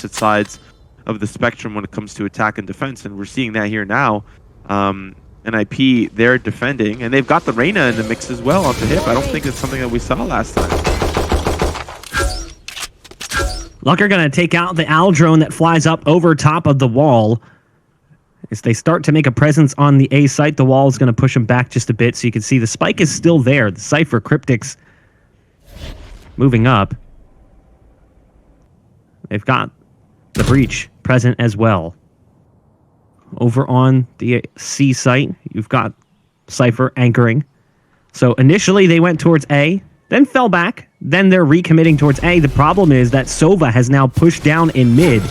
opposite sides of the spectrum when it comes to attack and defense, and we're seeing that here now. NiP, they're defending, and they've got the Reyna in the mix as well onto Hip. I don't think it's something that we saw last time. luckeRRR gonna take out the owl drone that flies up over top of the wall. As they start to make a presence on the A site, the wall is going to push them back just a bit, so you can see the spike is still there. The Cypher, Kryptix moving up. They've got the breach present as well. Over on the C site, you've got Cypher anchoring. So initially they went towards A, then fell back, then they're recommitting towards A. The problem is that Sova has now pushed down in mid,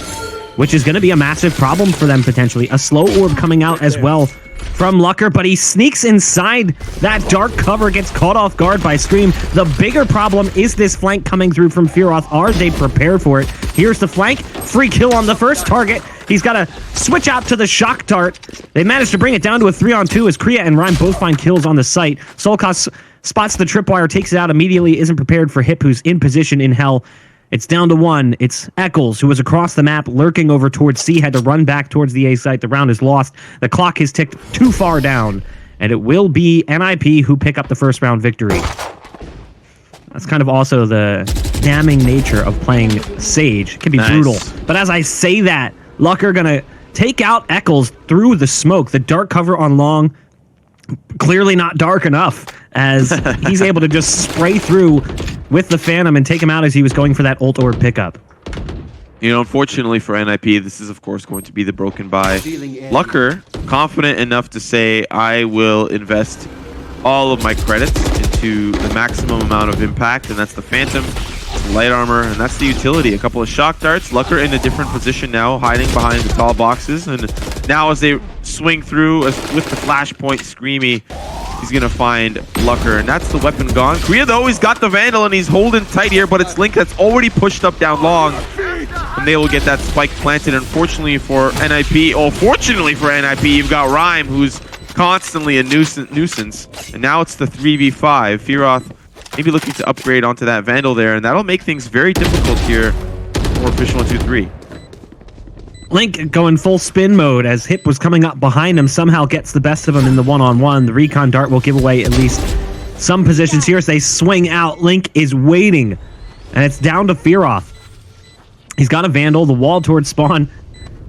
which is going to be a massive problem for them potentially. A slow orb coming out as well from luckeRRR, but he sneaks inside that dark cover, gets caught off guard by Scream. The bigger problem is this flank coming through from Fearoth. Are they prepared for it? Here's the flank. Free kill on the first target. He's got to switch out to the shock dart. They managed to bring it down to a 3-on-2 as CREA and Rhyme both find kills on the site. soulcas spots the tripwire, takes it out immediately, isn't prepared for Hip, who's in position in hell. It's down to one. It's Eccles, who was across the map, lurking over towards C, had to run back towards the A site. The round is lost. The clock has ticked too far down, and it will be NiP who pick up the first round victory. That's kind of also the damning nature of playing Sage. It can be brutal. But as I say that, luckeRRR gonna take out Eccles through the smoke. The dark cover on long, clearly not dark enough, as he's able to just spray through with the Phantom and take him out as he was going for that ult orb pickup. You know, unfortunately for NiP, this is of course going to be the broken by. luckeRRR, confident enough to say, I will invest all of my credits into the maximum amount of impact, and that's the Phantom, the light armor, and that's the utility. A couple of shock darts. luckeRRR in a different position now, hiding behind the tall boxes, and now as they swing through with the flashpoint Screamy, he's gonna find luckeRRR, and that's the weapon gone. CREA though, he's got the Vandal and he's holding tight here, but it's Link that's already pushed up down long, and they will get that spike planted. Unfortunately for NiP, or fortunately for NiP, you've got Rhyme, who's constantly a nuisance, and now it's the 3v5. Fearoth maybe looking to upgrade onto that Vandal there, and that'll make things very difficult here for fish123. Link going full spin mode as Hip was coming up behind him, somehow gets the best of him in the one-on-one. The recon dart will give away at least some positions here as they swing out. Link is waiting, and it's down to Fearoth. He's got a Vandal, the wall towards spawn.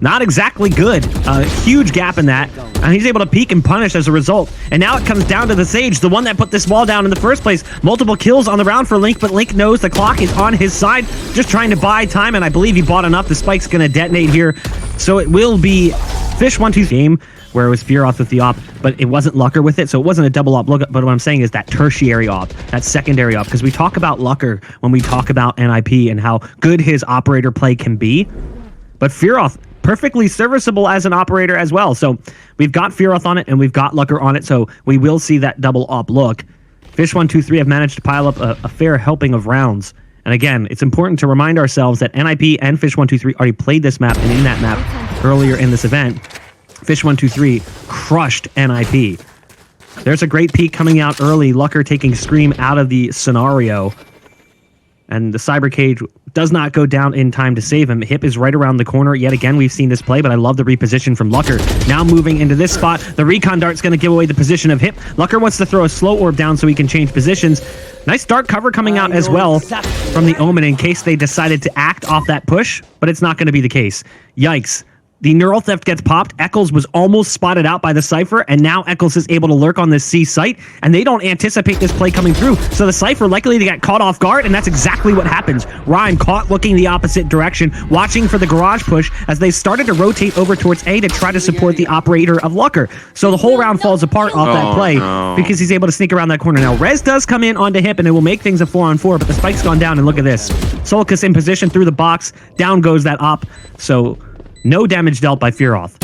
Not exactly good. A huge gap in that. And he's able to peek and punish as a result. And now it comes down to the Sage, the one that put this wall down in the first place. Multiple kills on the round for Link, but Link knows the clock is on his side. Just trying to buy time, and I believe he bought enough. The spike's going to detonate here. So it will be fish123 game, where it was Fearoth with the op, but it wasn't luckeRRR with it, so it wasn't a double op. But what I'm saying is that tertiary op, that secondary op, because we talk about luckeRRR when we talk about NiP and how good his operator play can be. But Fearoth, perfectly serviceable as an operator as well. So we've got Fearoth on it and we've got luckeRRR on it, so we will see that double op look. fish123 have managed to pile up a fair helping of rounds. And again, it's important to remind ourselves that NiP and fish123 already played this map, and in that map earlier in this event, fish123 crushed NiP. There's a great peek coming out early, luckeRRR taking Scream out of the scenario. And the Cyber Cage does not go down in time to save him. Hip is right around the corner. Yet again, we've seen this play, but I love the reposition from luckeRRR. Now moving into this spot, the recon dart's going to give away the position of Hip. luckeRRR wants to throw a slow orb down so he can change positions. Nice dark cover coming out as well from the Omen in case they decided to act off that push, but it's not going to be the case. Yikes. The Neural Theft gets popped. Eccles was almost spotted out by the Cypher, and now Eccles is able to lurk on this C site, and they don't anticipate this play coming through. So the Cypher likely to get caught off guard, and that's exactly what happens. Rhyme caught looking the opposite direction, watching for the garage push as they started to rotate over towards A to try to support the operator of luckeRRR. So the whole round falls apart off that play because he's able to sneak around that corner. Now, Rez does come in onto Hip, and it will make things a 4-on-4, but the spike's gone down, and look at this. soulcas in position through the box. Down goes that op. So no damage dealt by Fearoth.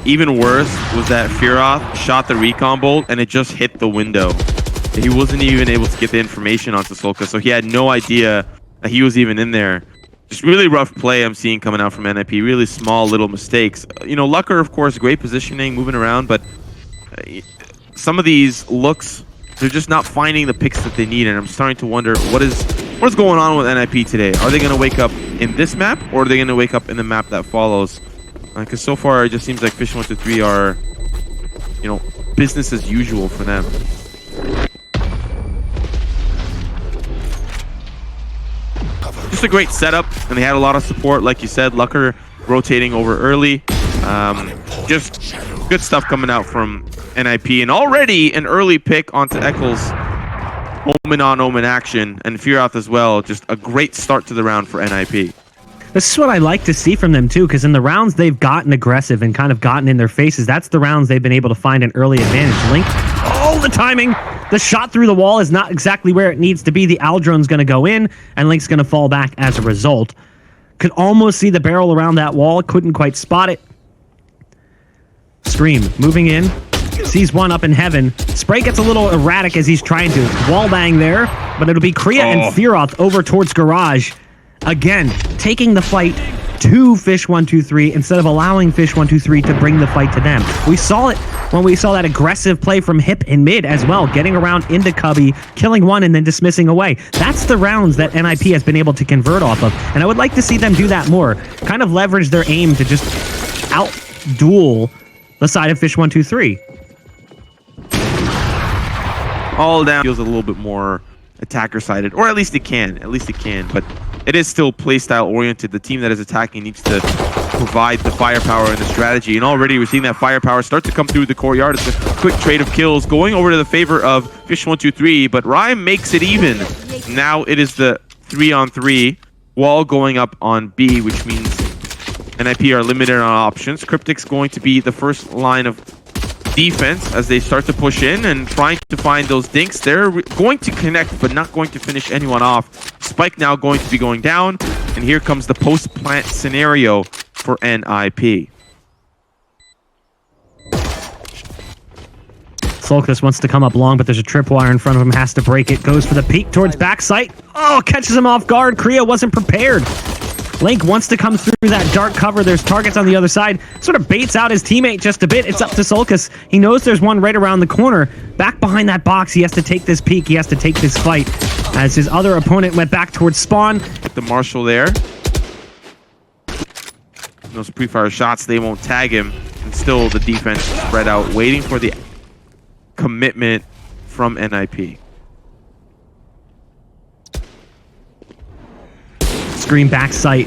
Even worse was that Fearoth shot the recon bolt and it just hit the window. He wasn't even able to get the information onto soulcas, so he had no idea that he was even in there. Just really rough play I'm seeing coming out from NiP. Really small little mistakes. You know, luckeRRR, of course, great positioning, moving around, but some of these looks, they're just not finding the picks that they need, and I'm starting to wonder what is What's going on with NiP today? Are they going to wake up in this map, or are they going to wake up in the map that follows? Because so far, it just seems like fish123 are, you know, business as usual for them. Just a great setup, and they had a lot of support, like you said. luckeRRR rotating over early. Just good stuff coming out from NiP, and already an early pick onto Eccles. Omen on Omen action, and Fearoth as well. Just a great start to the round for NiP. This is what I like to see from them too, because in the rounds they've gotten aggressive and kind of gotten in their faces. That's the rounds they've been able to find an early advantage. Link, oh, the timing! The shot through the wall is not exactly where it needs to be. The Aldrone's going to go in, and Link's going to fall back as a result. Could almost see the barrel around that wall. Couldn't quite spot it. Scream moving in. Sees one up in heaven. Spray gets a little erratic as he's trying to. Wallbang there, but it'll be CREA and Fearoth over towards Garage. Again, taking the fight to fish123 instead of allowing fish123 to bring the fight to them. We saw it when we saw that aggressive play from Hip in mid as well, getting around into Cubby, killing one and then dismissing away. That's the rounds that NiP has been able to convert off of, and I would like to see them do that more. Kind of leverage their aim to just out-duel the side of fish123. All down feels a little bit more attacker-sided, or at least it can. But it is still playstyle oriented. The team that is attacking needs to provide the firepower and the strategy. And already we're seeing that firepower start to come through the courtyard. It's a quick trade of kills going over to the favor of fish123, but Rhyme makes it even. Now it is the 3-on-3 wall going up on B, which means NiP are limited on options. Kryptix going to be the first line of defense as they start to push in and trying to find those dinks. They're going to connect, but not going to finish anyone off. Spike now going to be going down, and here comes the post-plant scenario for NiP. soulcas wants to come up long, but there's a tripwire in front of him, has to break it. Goes for the peek towards backside. Oh, catches him off guard. CREA wasn't prepared. Link wants to come through that dark cover. There's targets on the other side. Sort of baits out his teammate just a bit. It's up to soulcas. He knows there's one right around the corner. Back behind that box, he has to take this peek. He has to take this fight as his other opponent went back towards spawn. Get the Marshal there. Those pre-fire shots, they won't tag him. And still the defense spread out, waiting for the commitment from NiP. Screen back sight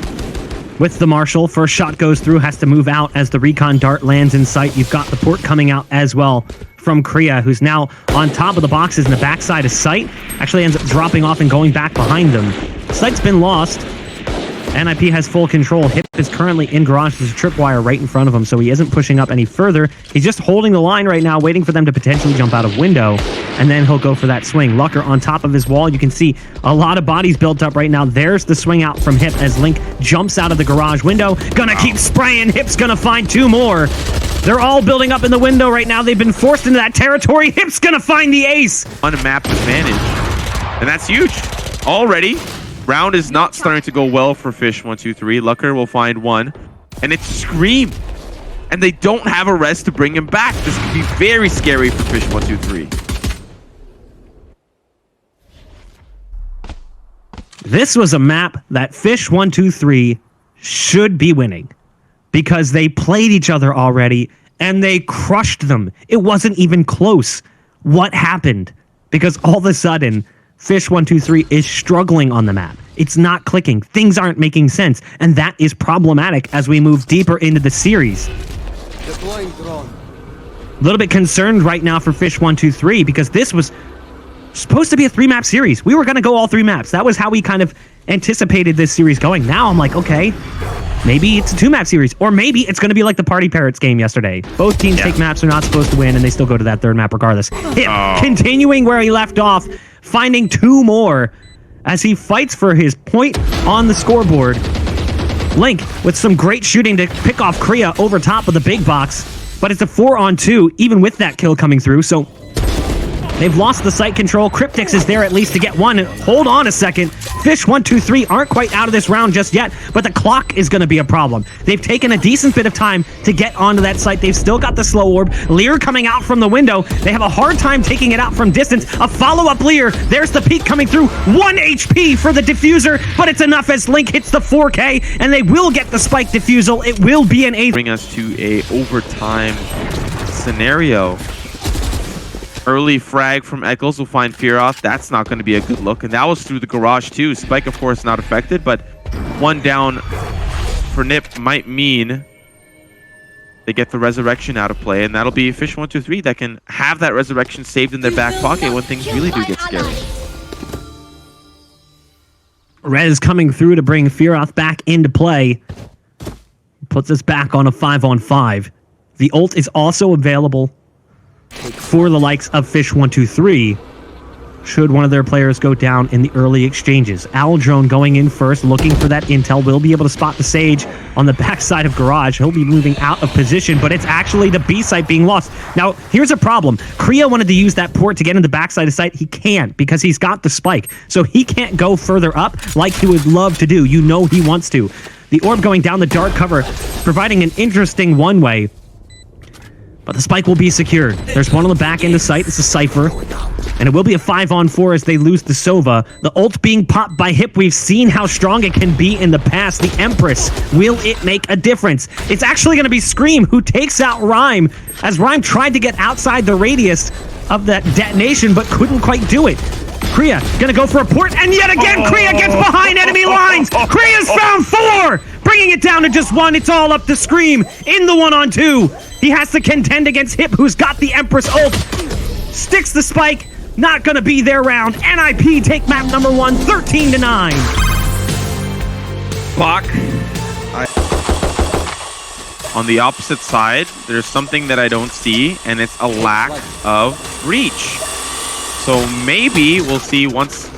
with the Marshal. First shot goes through, has to move out as the recon dart lands in sight. You've got the port coming out as well from CREA, who's now on top of the boxes in the backside of sight. Actually ends up dropping off and going back behind them. Sight's been lost. NiP has full control. Hip is currently in garage. There's a tripwire right in front of him, so he isn't pushing up any further. He's just holding the line right now, waiting for them to potentially jump out of window, and then he'll go for that swing. luckeRRR on top of his wall. You can see a lot of bodies built up right now. There's the swing out from Hip as Link jumps out of the garage window. Gonna keep spraying. Hip's gonna find two more. They're all building up in the window right now. They've been forced into that territory. Hip's gonna find the ace. Unmapped advantage, and that's huge. Already, round is not starting to go well for fish123. luckeRRR will find one, and it's Scream. And they don't have a res to bring him back. This could be very scary for fish123. This was a map that fish123 should be winning because they played each other already and they crushed them. It wasn't even close. What happened? Because all of a sudden, fish123 is struggling on the map. It's not clicking. Things aren't making sense. And that is problematic as we move deeper into the series. Deploying drone. A little bit concerned right now for fish123 because this was supposed to be a 3-map series. We were going to go all 3 maps. That was how we kind of anticipated this series going. Now I'm like, okay, maybe it's a 2-map series, or maybe it's going to be like the Party Parrots game yesterday. Both teams take maps they're not supposed to win, and they still go to that 3rd map regardless. Hip continuing where he left off, finding 2 more as he fights for his point on the scoreboard. Link with some great shooting to pick off CREA over top of the big box, but it's a 4-on-2 even with that kill coming through. So They've lost the site control. Kryptix is there at least to get one. And hold on a second. Fish123 aren't quite out of this round just yet, but the clock is going to be a problem. They've taken a decent bit of time to get onto that site. They've still got the slow orb. Lear coming out from the window. They have a hard time taking it out from distance. A follow-up Lear. There's the peak coming through. 1 HP for the diffuser, but it's enough as Link hits the 4K, and they will get the spike diffusal. It will be an 8. Bring us to a overtime scenario. Early frag from Eccles will find Fearoth. That's not going to be a good look. And that was through the garage too. Spike, of course, not affected, but one down for NiP might mean they get the resurrection out of play. And that'll be fish123 that can have that resurrection saved in their back pocket when things really do get scary. Rez coming through to bring Fearoth back into play. Puts us back on a 5-on-5. The ult is also available for the likes of fish123 should one of their players go down in the early exchanges. Aldrone going in first, looking for that intel. Will be able to spot the Sage on the backside of Garage. He'll be moving out of position, but it's actually the B site being lost. Now, here's a problem. CREA wanted to use that port to get in the backside of site. He can't because he's got the spike. So he can't go further up like he would love to do. You know he wants to. The orb going down the dark cover, providing an interesting one-way. But the spike will be secured. There's one on the back end of sight. It's a Cypher. And it will be a 5-on-4 as they lose the Sova. The ult being popped by Hip. We've seen how strong it can be in the past. The Empress. Will it make a difference? It's actually going to be Scream who takes out Rhyme, as Rhyme tried to get outside the radius of that detonation, but couldn't quite do it. CREA gonna go for a port, and yet again CREA gets behind enemy lines. CREA's found 4, bringing it down to just 1. It's all up to Scream in the 1-on-2. He has to contend against Hip, who's got the Empress ult. Sticks the spike. Not gonna be their round. NiP take map number 1, 13-9. Clock. On the opposite side, there's something that I don't see, and it's a lack of reach. So maybe we'll see once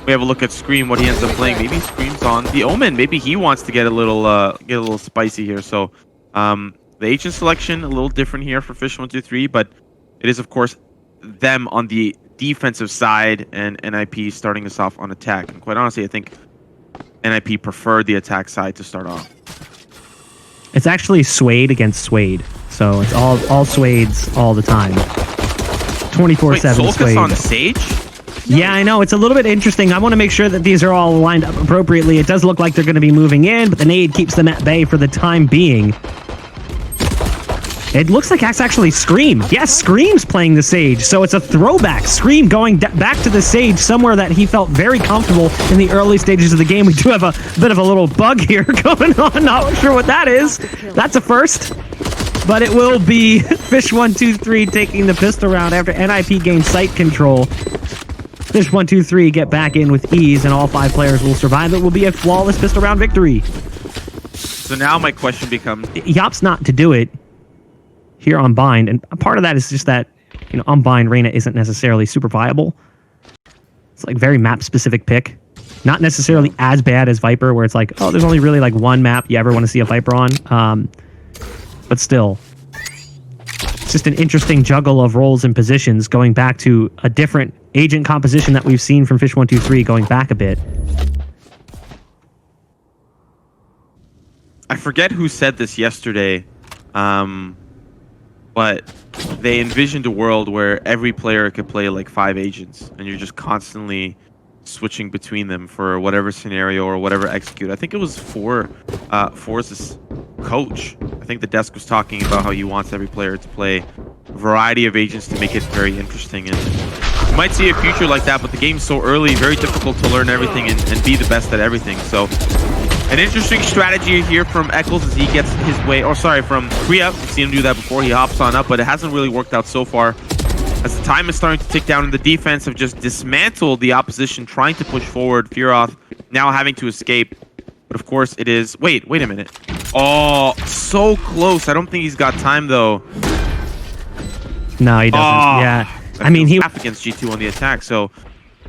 we have a look at Scream what he ends up playing. Maybe Scream's on the Omen. Maybe he wants to get a little spicy here. So the agent selection a little different here for fish123, but it is of course them on the defensive side and NiP starting us off on attack. And quite honestly, I think NiP preferred the attack side to start off. It's actually Suede against Suede, so it's all Suedes all the time. 24/7 Suede. On Sage? Yeah, I know. It's a little bit interesting. I want to make sure that these are all lined up appropriately. It does look like they're going to be moving in, but the nade keeps them at bay for the time being. It looks like that's actually Scream. Yes, Scream's playing the Sage, so it's a throwback. Scream going back to the Sage, somewhere that he felt very comfortable in the early stages of the game. We do have a bit of a little bug here going on. Not sure what that is. That's a first. But it will be fish123 taking the pistol round after NiP gains sight control. Fish123 get back in with ease, and all 5 players will survive. It will be a flawless pistol round victory. So now my question becomes... Yop's not to do it here on Bind, and part of that is just that, you know, on Bind, Reyna isn't necessarily super viable. It's like very map-specific pick. Not necessarily as bad as Viper, where it's like, oh, there's only really like one map you ever want to see a Viper on. But still, it's just an interesting juggle of roles and positions going back to a different agent composition that we've seen from fish123 going back a bit. I forget who said this yesterday, but they envisioned a world where every player could play like 5 agents, and you're just constantly switching between them for whatever scenario or whatever execute. I think it was Force's coach. I think the desk was talking about how he wants every player to play a variety of agents to make it very interesting. And you might see a future like that, but the game's so early, very difficult to learn everything and be the best at everything. So an interesting strategy here from Eccles as he gets his way, or sorry, from CREA. We've seen him do that before. He hops on up, but it hasn't really worked out so far. As the time is starting to tick down and the defense have just dismantled the opposition, trying to push forward. Fearoth now having to escape. But of course it is... Wait a minute. Oh, so close. I don't think he's got time though. No, he doesn't. Yeah. I mean, he... against G2 on the attack, so...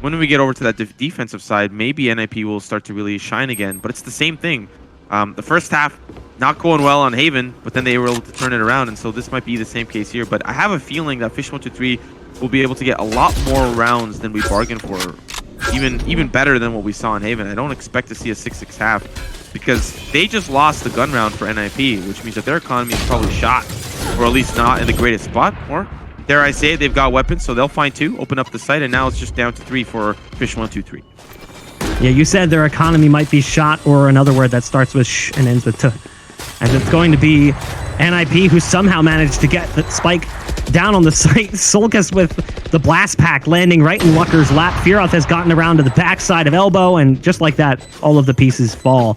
When we get over to that defensive side, maybe NiP will start to really shine again. But it's the same thing. The first half, not going well on Haven, but then they were able to turn it around, and so this might be the same case here. But I have a feeling that fish123 we'll be able to get a lot more rounds than we bargained for. Even better than what we saw in Haven. I don't expect to see a 6-6 half because they just lost the gun round for NiP, which means that their economy is probably shot, or at least not in the greatest spot. Or, dare I say, they've got weapons, so they'll find 2, open up the site, and now it's just down to 3 for fish123. Yeah, you said their economy might be shot, or another word that starts with sh and ends with t. And it's going to be NiP who somehow managed to get the spike down on the site. Soulcas with the blast pack landing right in luckeRRR's lap. Fearoth has gotten around to the backside of elbow, and just like that, all of the pieces fall.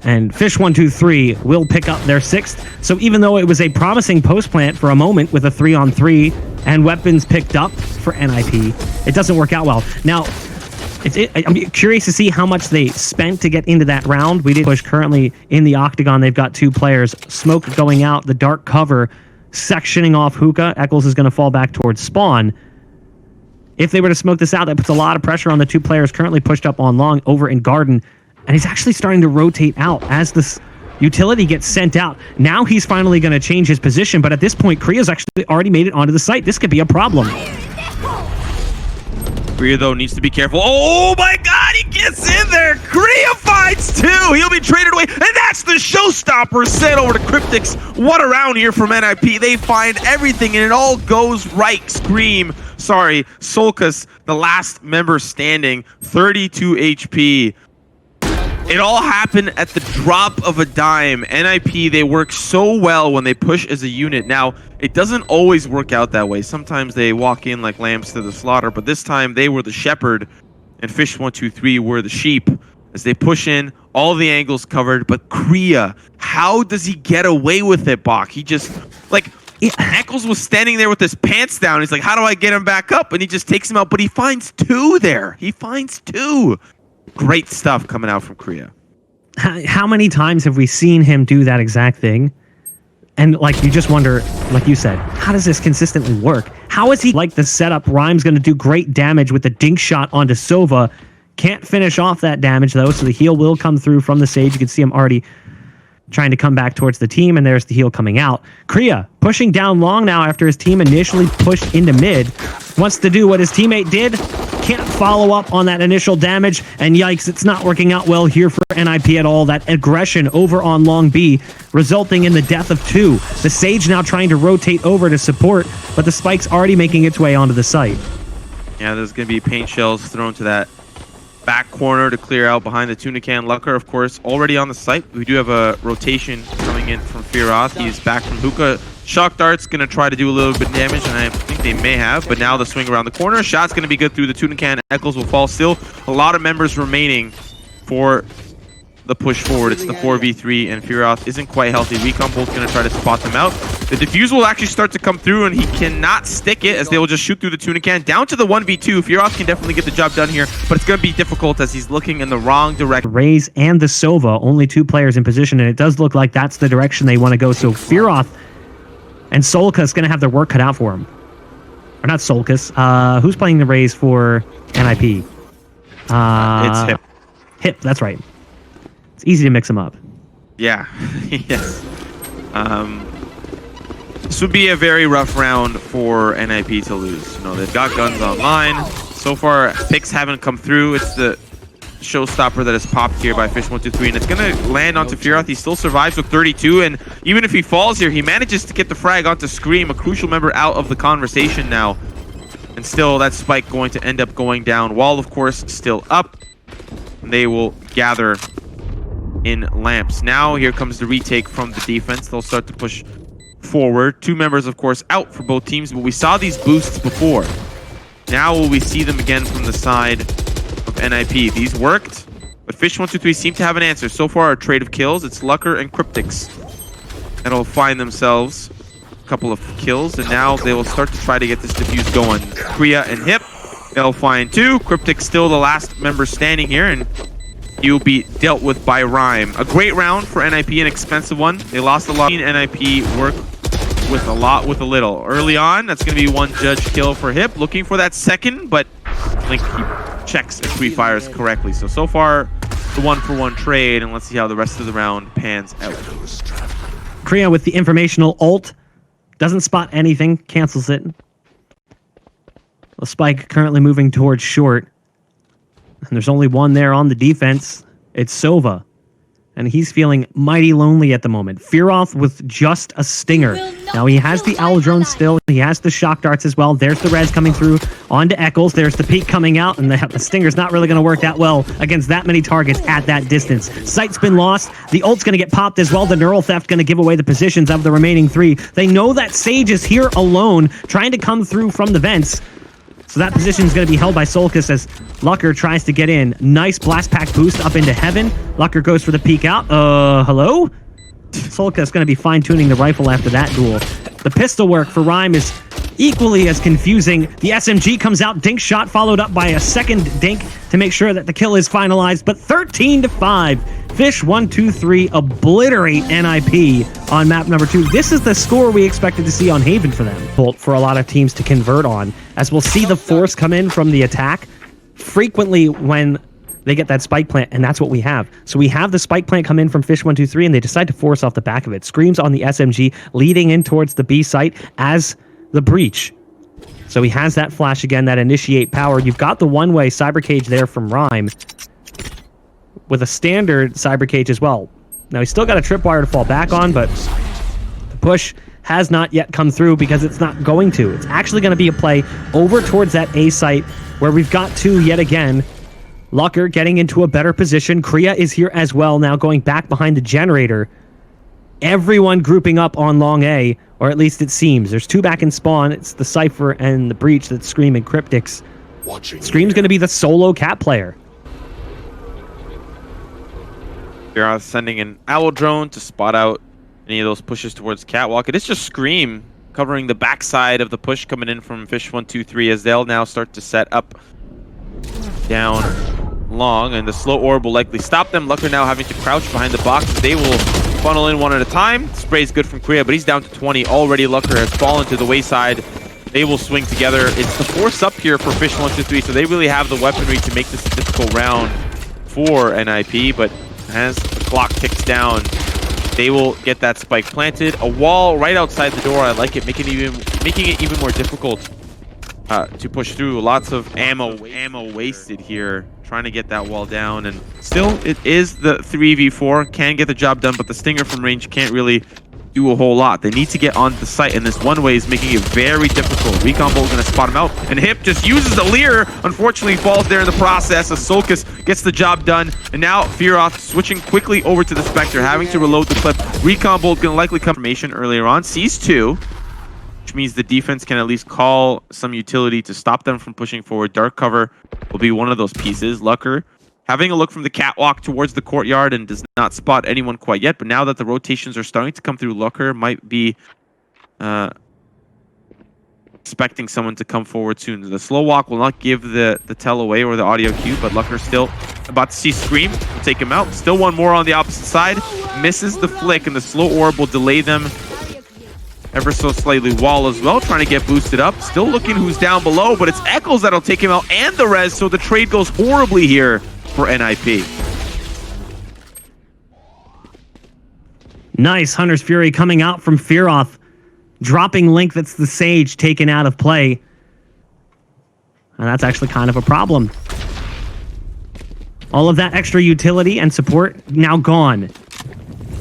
And fish123 will pick up their 6th. So even though it was a promising post plant for a moment with a 3-on-3 and weapons picked up for NiP, it doesn't work out well. Now, I'm curious to see how much they spent to get into that round. We did push currently in the octagon. They've got 2 players. Smoke going out, the dark cover sectioning off Hookah. Eccles is going to fall back towards spawn. If they were to smoke this out, that puts a lot of pressure on the 2 players currently pushed up on long over in garden. And he's actually starting to rotate out as this utility gets sent out. Now he's finally going to change his position. But at this point, CREA's actually already made it onto the site. This could be a problem. CREA, though, needs to be careful. Oh my god, he gets in there! CREA finds 2! He'll be traded away, and that's the showstopper sent over to Kryptix. What a round here from NiP. They find everything, and it all goes right. Soulcas, the last member standing, 32 HP. It all happened at the drop of a dime. NiP, they work so well when they push as a unit. Now, it doesn't always work out that way. Sometimes they walk in like lambs to the slaughter, but this time they were the shepherd and fish123 were the sheep as they push in, all the angles covered. But CREA, how does he get away with it, Bach? He just, like, Eccles was standing there with his pants down. He's like, how do I get him back up? And he just takes him out, but he finds 2 there. He finds 2. Great stuff coming out from CREA. How many times have we seen him do that exact thing? And like, you just wonder, like you said, how does this consistently work? How is he like the setup? Rhyme's going to do great damage with the dink shot onto Sova. Can't finish off that damage though, so the heal will come through from the Sage. You can see him already trying to come back towards the team, and there's the heal coming out. CREA pushing down long now after his team initially pushed into mid. Wants to do what his teammate did. Can't follow up on that initial damage, and yikes, it's not working out well here for NiP at all. That aggression over on long B, resulting in the death of 2. The Sage now trying to rotate over to support, but the spike's already making its way onto the site. Yeah, there's going to be paint shells thrown to that back corner to clear out behind the tuna can. luckeRRR, of course, already on the site. We do have a rotation coming in from Fearoth. He's back from Hookah. Shock Dart's going to try to do a little bit of damage, and I think they may have, but now the swing around the corner. Shot's going to be good through the tuna can. Eccles will fall still. A lot of members remaining for the push forward. It's the 4v3, and Fearoth isn't quite healthy. Recon both going to try to spot them out. The defuse will actually start to come through, and he cannot stick it as they will just shoot through the tuna can. Down to the 1v2. Fearoth can definitely get the job done here, but it's going to be difficult as he's looking in the wrong direction. Raze and the Sova, only 2 players in position, and it does look like that's the direction they want to go. So Fearoth and Soulcas going to have their work cut out for him. Or not Soulcas. Who's playing the Raze for NiP? It's Hip. Hip, that's right. It's easy to mix them up. Yeah. Yes. This would be a very rough round for NiP to lose. You know, they've got guns online. So far, picks haven't come through. It's the showstopper that is popped here by fish123, and it's going to land onto Fearoth. He still survives with 32, and even if he falls here, he manages to get the frag onto Scream, a crucial member out of the conversation now. And still, that spike going to end up going down. Wall, of course, still up. And they will gather in lamps. Now, here comes the retake from the defense. They'll start to push forward. 2 members, of course, out for both teams, but we saw these boosts before. Now will we see them again from the side of NiP. These worked, but fish123 seem to have an answer. So far, a trade of kills. It's luckeRRR and Kryptix that'll find themselves a couple of kills, and now they will start to try to get this defuse going. CREA and Hip, they'll find 2. Kryptix still the last member standing here, and he'll be dealt with by Rhyme. A great round for NiP, an expensive one. They lost a lot. NiP work with a lot with a little. Early on, that's going to be 1 judge kill for Hip. Looking for that second, but Link checks if we fires correctly. So far, the 1-for-1 trade, and let's see how the rest of the round pans out. CREA with the informational ult. Doesn't spot anything. Cancels it. The spike currently moving towards short. And there's only one there on the defense. It's Sova. And he's feeling mighty lonely at the moment. Fearoth with just a stinger. Now he has the owl drone still. He has the shock darts as well. There's the res coming through onto Eccles. There's the peak coming out. And the stinger's not really going to work that well against that many targets at that distance. Sight's been lost. The ult's going to get popped as well. The neural theft going to give away the positions of the remaining three. They know that Sage is here alone, trying to come through from the vents. So that position is going to be held by soulcas as luckeRRR tries to get in. Nice blast pack boost up into heaven. luckeRRR goes for the peek out. Hello? soulcas going to be fine-tuning the rifle after that duel. The pistol work for Rhyme is equally as confusing. The SMG comes out, dink shot, followed up by a second dink to make sure that the kill is finalized. But 13-5, fish123 obliterate NiP on map number 2. This is the score we expected to see on Haven for them. For a lot of teams to convert on, as we'll see the force come in from the attack frequently when they get that spike plant, and that's what we have. So we have the spike plant come in from fish123, and they decide to force off the back of it. Screams on the SMG, leading in towards the B site as the breach. So he has that flash again, that initiate power. You've got the one-way cyber cage there from Rhyme with a standard cyber cage as well. Now he's still got a tripwire to fall back on, but the push has not yet come through because it's not going to. It's actually going to be a play over towards that A site where we've got two yet again. luckeRRR getting into a better position. CREA is here as well, now going back behind the generator. Everyone grouping up on long A, or at least it seems. There's two back in spawn. It's the Cypher and the Breach that's Scream and Kryptix. Scream's going to be the solo cat player. Fearoth sending an owl drone to spot out any of those pushes towards Catwalk. It is just Scream covering the backside of the push coming in from fish123 as they'll now start to set up down long, and the slow orb will likely stop them. luckeRRR now having to crouch behind the box. They will funnel in one at a time. Spray's good from CREA, but he's down to 20 already. luckeRRR has fallen to the wayside. They will swing together. It's the force up here for fish123, so they really have the weaponry to make this a difficult round for NiP, but as the clock ticks down, they will get that spike planted. A wall right outside the door. I like it, making it even more difficult to push through. Lots of ammo wasted here, trying to get that wall down. And still, it is the 3v4. Can get the job done, but the Stinger from range can't really do a whole lot. They need to get onto the site, and this one way is making it very difficult. Recon Bolt is going to spot him out, and Hip just uses the Leer. Unfortunately, falls there in the process as soulcas gets the job done. And now Fearoth switching quickly over to the Spectre, having to reload the clip. Recon Bolt going to likely come formation earlier on. Sees two, which means the defense can at least call some utility to stop them from pushing forward. Dark cover will be one of those pieces. luckeRRR having a look from the catwalk towards the courtyard and does not spot anyone quite yet. But now that the rotations are starting to come through, luckeRRR might be expecting someone to come forward soon. The slow walk will not give the tell away or the audio cue, but luckeRRR still about to see Scream. Will take him out. Still one more on the opposite side. Misses the flick, and the slow orb will delay them ever so slightly. Wall as well, trying to get boosted up. Still looking who's down below, but it's Eccles that'll take him out and the res, so the trade goes horribly here for NiP. Nice Hunter's Fury coming out from Fearoth, dropping Link. That's the Sage taken out of play. And that's actually kind of a problem. All of that extra utility and support now gone.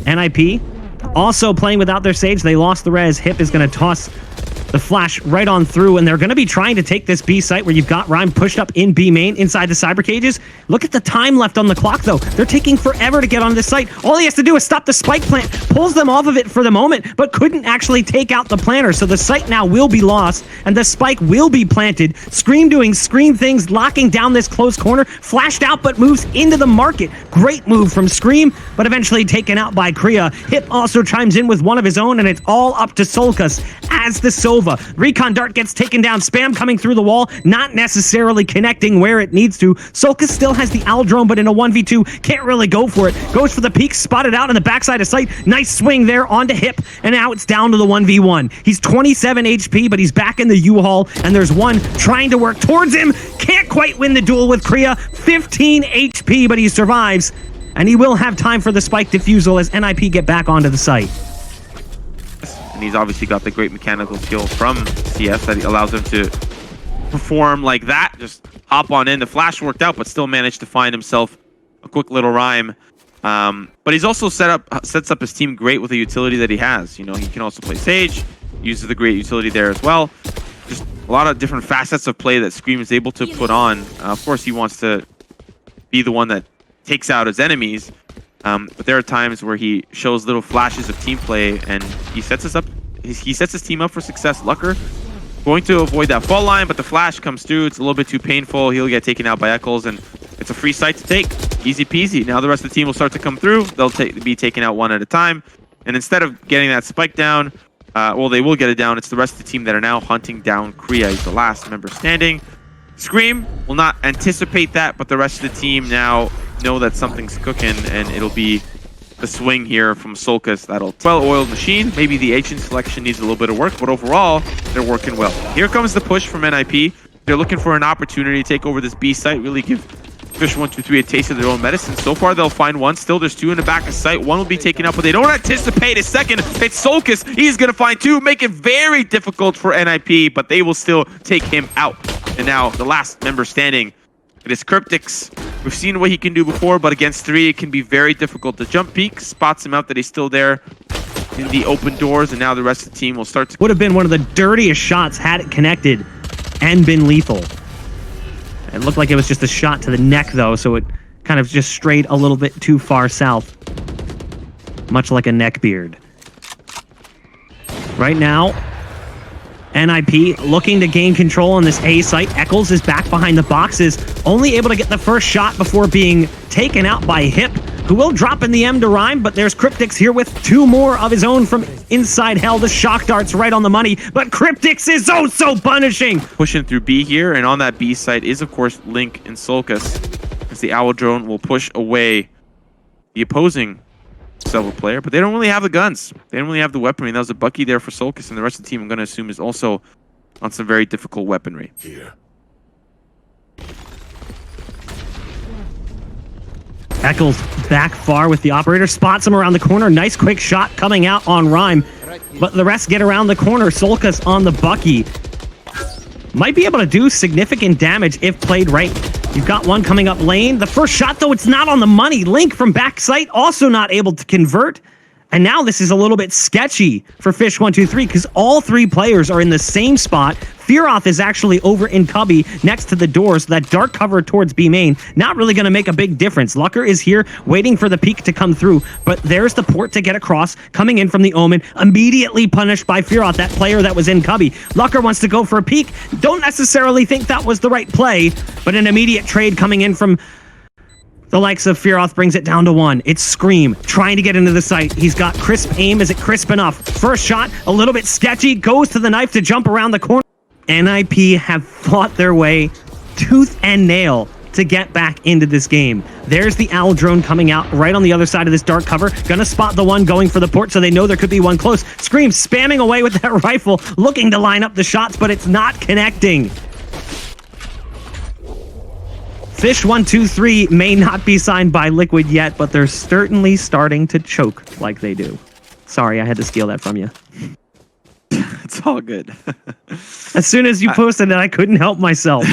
NiP also playing without their Sage. They lost the res. Hip is going to toss the flash right on through, and they're going to be trying to take this B site where you've got Rhyme pushed up in B main inside the cyber cages. Look at the time left on the clock, though. They're taking forever to get on this site. All he has to do is stop the spike plant, pulls them off of it for the moment, but couldn't actually take out the planter. So the site now will be lost, and the spike will be planted. Scream doing Scream things, locking down this close corner, flashed out, but moves into the market. Great move from Scream, but eventually taken out by CREA. Hip also chimes in with one of his own, and it's all up to soulcas as the Sova. Recon Dart gets taken down. Spam coming through the wall, not necessarily connecting where it needs to. soulcas still has the owl drone, but in a 1v2, can't really go for it. Goes for the peak, spotted out on the backside of sight. Nice swing there onto Hip, and now it's down to the 1v1. He's 27 HP, but he's back in the U-Haul, and there's one trying to work towards him. Can't quite win the duel with CREA. 15 HP, but he survives, and he will have time for the spike defusal as NiP get back onto the site. And he's obviously got the great mechanical skill from CS that allows him to perform like that. Just hop on in. The flash worked out, but still managed to find himself a quick little rhyme. But he's also sets up his team great with the utility that he has. You know, he can also play Sage, uses the great utility there as well. Just a lot of different facets of play that Scream is able to put on. Of course, he wants to be the one that takes out his enemies. But there are times where he shows little flashes of team play, and he sets us up. He sets his team up for success. Lucker going to avoid that fall line, but the flash comes through. It's a little bit too painful. He'll get taken out by Eccles, and it's a free site to take. Easy peasy. Now the rest of the team will start to come through. They'll be taken out one at a time, and instead of getting that spike down, well, they will get it down. It's the rest of the team that are now hunting down CREA. He's the last member standing. Scream will not anticipate that, but the rest of the team now know that something's cooking, and it'll be the swing here from soulcas. That'll well-oiled machine. Maybe the agent selection needs a little bit of work, but overall, they're working well. Here comes the push from NiP. They're looking for an opportunity to take over this B site, really give fish123 a taste of their own medicine. So far, they'll find one. Still, there's two in the back of sight. One will be taken up, but they don't anticipate a second. It's soulcas. He's going to find two, make it very difficult for NiP, but they will still take him out. And now, the last member standing, it is Kryptix. We've seen what he can do before, but against three, it can be very difficult. The jump peek spots him out that he's still there in the open doors, and now the rest of the team will start to... Would have been one of the dirtiest shots had it connected and been lethal. It looked like it was just a shot to the neck, though, so it kind of just strayed a little bit too far south. Much like a neck beard. Right now, NiP looking to gain control on this A site. Eccles is back behind the boxes, only able to get the first shot before being taken out by Hip, who will drop in the M to rhyme, but there's Kryptix here with two more of his own from inside hell. The shock dart's right on the money, but Kryptix is oh so punishing. Pushing through B here, and on that B site is, of course, Link and soulcas, as the Owl Drone will push away the opposing Silver player, but they don't really have the guns. They don't really have the weaponry. That was a Bucky there for soulcas, and the rest of the team, I'm going to assume, is also on some very difficult weaponry. Here. Eccles back far with the operator, spots him around the corner. Nice quick shot coming out on Rhyme, but the rest get around the corner. Soulcas on the Bucky. Might be able to do significant damage if played right. You've got one coming up lane. The first shot, though, it's not on the money. Link from backside also not able to convert. And now this is a little bit sketchy for fish123 because all three players are in the same spot. Fearoth is actually over in Cubby next to the doors. So that dark cover towards B main, not really going to make a big difference. Lucker is here waiting for the peek to come through, but there's the port to get across, coming in from the Omen, immediately punished by Fearoth, that player that was in Cubby. Lucker wants to go for a peek. Don't necessarily think that was the right play, but an immediate trade coming in from the likes of Fearoth brings it down to one. It's Scream trying to get into the site. He's got crisp aim. Is it crisp enough? First shot, a little bit sketchy. Goes to the knife to jump around the corner. NiP have fought their way tooth and nail to get back into this game. There's the Owl Drone coming out right on the other side of this dark cover. Gonna spot the one going for the port, so they know there could be one close. Scream spamming away with that rifle, looking to line up the shots, but it's not connecting. Fish123 may not be signed by Liquid yet, but they're certainly starting to choke like they do. Sorry, I had to steal that from you. It's all good. As soon as you posted it, I couldn't help myself.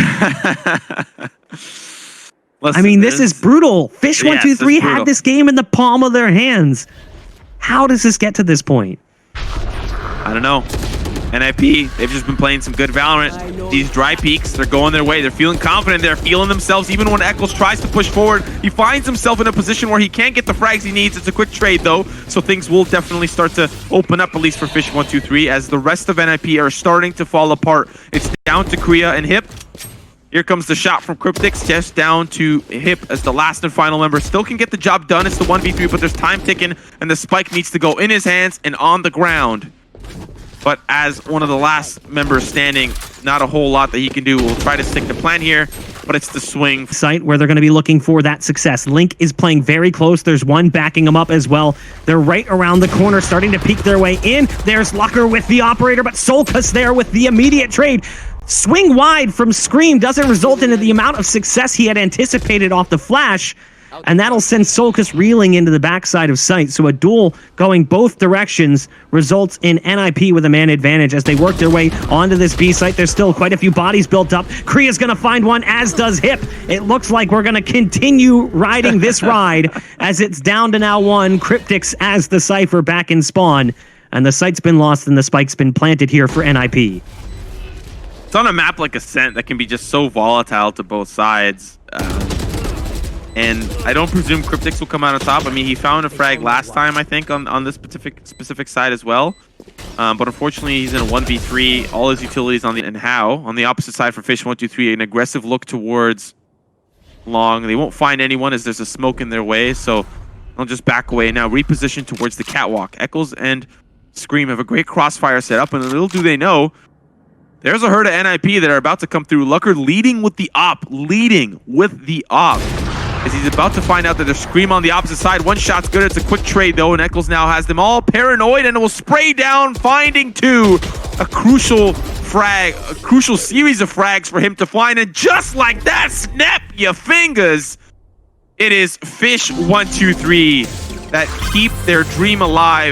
Listen, I mean, this is brutal. Fish123 had this game in the palm of their hands. How does this get to this point? I don't know. NiP, they've just been playing some good Valorant. These dry peaks, they're going their way. They're feeling confident. They're feeling themselves. Even when Eccles tries to push forward, he finds himself in a position where he can't get the frags he needs. It's a quick trade, though, so things will definitely start to open up, at least for fish123, as the rest of NiP are starting to fall apart. It's down to CREA and Hip. Here comes the shot from Kryptix, just down to Hip as the last and final member. Still can get the job done. It's the 1v3, but there's time ticking, and the spike needs to go in his hands and on the ground. But as one of the last members standing, not a whole lot that he can do. We'll try to stick to plan here, but it's the swing site where they're going to be looking for that success. Link is playing very close. There's one backing him up as well. They're right around the corner, starting to peek their way in. There's Lucker with the operator, but soulcas there with the immediate trade. Swing wide from Scream doesn't result into the amount of success he had anticipated off the flash. and that'll send soulcas reeling into the backside of sight. So a duel going both directions results in NiP with a man advantage as they work their way onto this B site. There's still quite a few bodies built up. CREA's going to find one, as does Hip. It looks like we're going to continue riding this ride as it's down to now one. Kryptix as the Cypher back in spawn, and the site's been lost and the spike's been planted here for NiP. It's on a map like Ascent that can be just so volatile to both sides. And I don't presume Kryptix will come out on top. I mean, he found a frag last time, I think, on this specific side as well. But unfortunately, he's in a 1v3. All his utilities on the... And how? On the opposite side for fish123, an aggressive look towards long. They won't find anyone as there's a smoke in their way, so they'll just back away. Now reposition towards the catwalk. Eccles and Scream have a great crossfire set up, and little do they know, there's a herd of NiP that are about to come through. Lucker leading with the op. As he's about to find out that there's Scream on the opposite side. One shot's good. It's a quick trade, though, and Eccles now has them all paranoid, and it will spray down, finding two. A crucial frag, a crucial series of frags for him to find, and just like that, snap your fingers. It is fish123 that keep their dream alive.